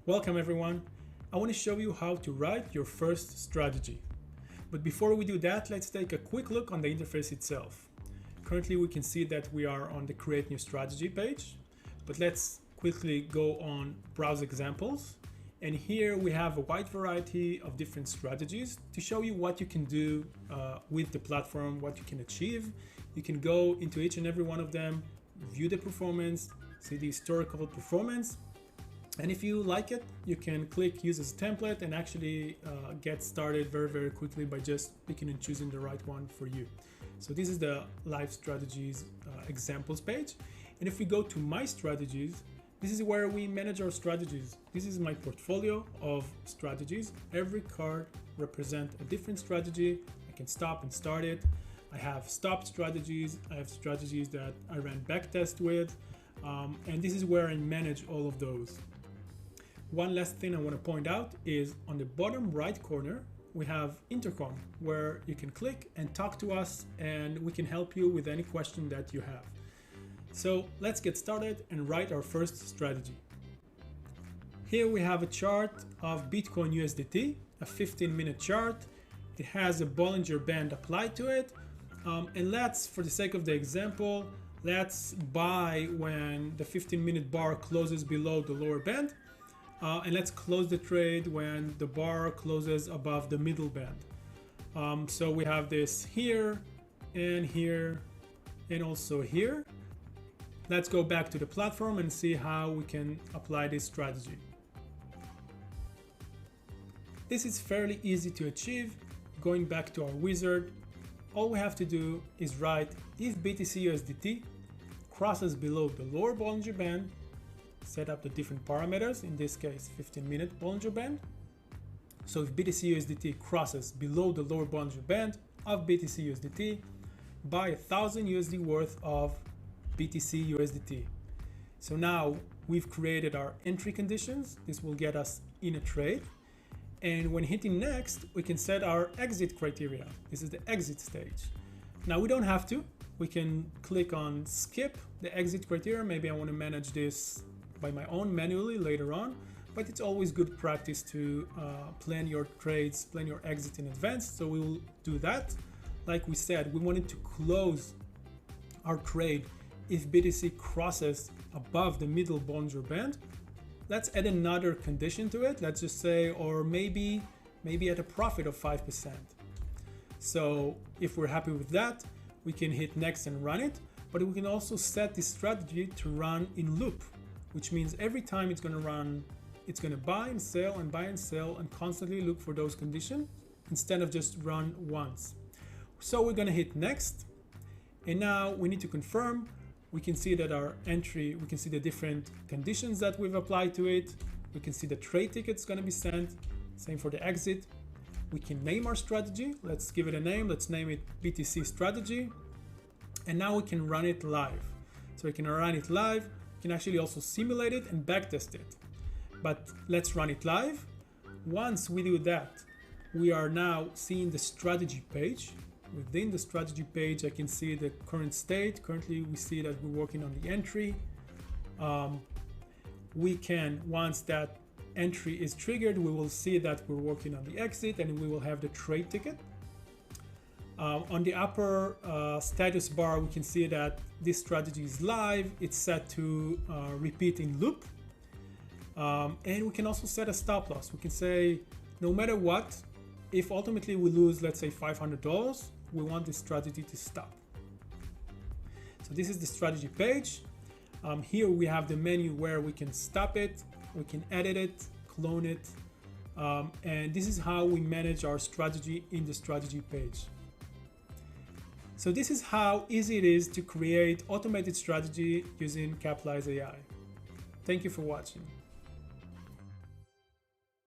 Welcome everyone. I want to show you how to write your first strategy. But before we do that, let's take a quick look on the interface itself. Currently we can see that we are on the Create New Strategy page, but let's quickly go on Browse Examples. And here we have a wide variety of different strategies to show you what you can do with the platform, what you can achieve. You can go into each and every one of them, view the performance, see the historical performance. And if you like it, you can click Use as a Template and actually get started very quickly by just picking and choosing the right one for you. So this is the Live Strategies examples page. And if we go to My Strategies, this is where we manage our strategies. This is my portfolio of strategies. Every card represents a different strategy. I can stop and start it. I have stopped strategies. I have strategies that I ran backtest with. And this is where I manage all of those. One last thing I want to point out is on the bottom right corner, we have Intercom, where you can click and talk to us and we can help you with any question that you have. So let's get started and write our first strategy. Here we have a chart of Bitcoin USDT, a 15-minute chart. It has a Bollinger Band applied to it. And let's, for the sake of the example, let's buy when the 15-minute bar closes below the lower band. And let's close the trade when the bar closes above the middle band. So we have this here and also here. Let's go back to the platform and see how we can apply this strategy. This is fairly easy to achieve. Going back to our wizard, all we have to do is write if BTC USDT crosses below the lower Bollinger Band, set up the different parameters, in this case 15-minute Bollinger Band. So if BTC USDT crosses below the lower Bollinger Band of BTC USDT, buy 1,000 USD worth of BTC USDT. So now we've created our entry conditions. This will get us in a trade. And when hitting next, we can set our exit criteria. This is the exit stage. Now we don't have to. We can click on skip the exit criteria. Maybe I want to manage this by my own manually later on, but it's always good practice to plan your trades, plan your exit in advance. So we will do that. Like we said, we wanted to close our trade if BTC crosses above the middle Bollinger Band. Let's add another condition to it. Let's just say, or maybe at a profit of 5%. So if we're happy with that, we can hit next and run it, but we can also set this strategy to run in loop, which means every time it's going to run, it's going to buy and sell and constantly look for those conditions instead of just run once. So we're going to hit next. And now we need to confirm. We can see that our entry, we can see the different conditions that we've applied to it. We can see the trade ticket's going to be sent. Same for the exit. We can name our strategy. Let's give it a name. Let's name it BTC strategy. And now we can run it live. So we can run it live. We can actually also simulate it and backtest it. But let's run it live. Once we do that, we are now seeing the strategy page. Within the strategy page, I can see the current state. Currently, we see that we're working on the entry. We can, once that entry is triggered, we will see that we're working on the exit and we will have the trade ticket. On the upper status bar, we can see that this strategy is live. It's set to repeat in loop. And we can also set a stop loss. We can say, no matter what, if ultimately we lose, let's say $500, we want this strategy to stop. So this is the strategy page. Here we have the menu where we can stop it, we can edit it, clone it. And this is how we manage our strategy in the strategy page. So this is how easy it is to create automated strategy using Capitalise.ai. Thank you for watching.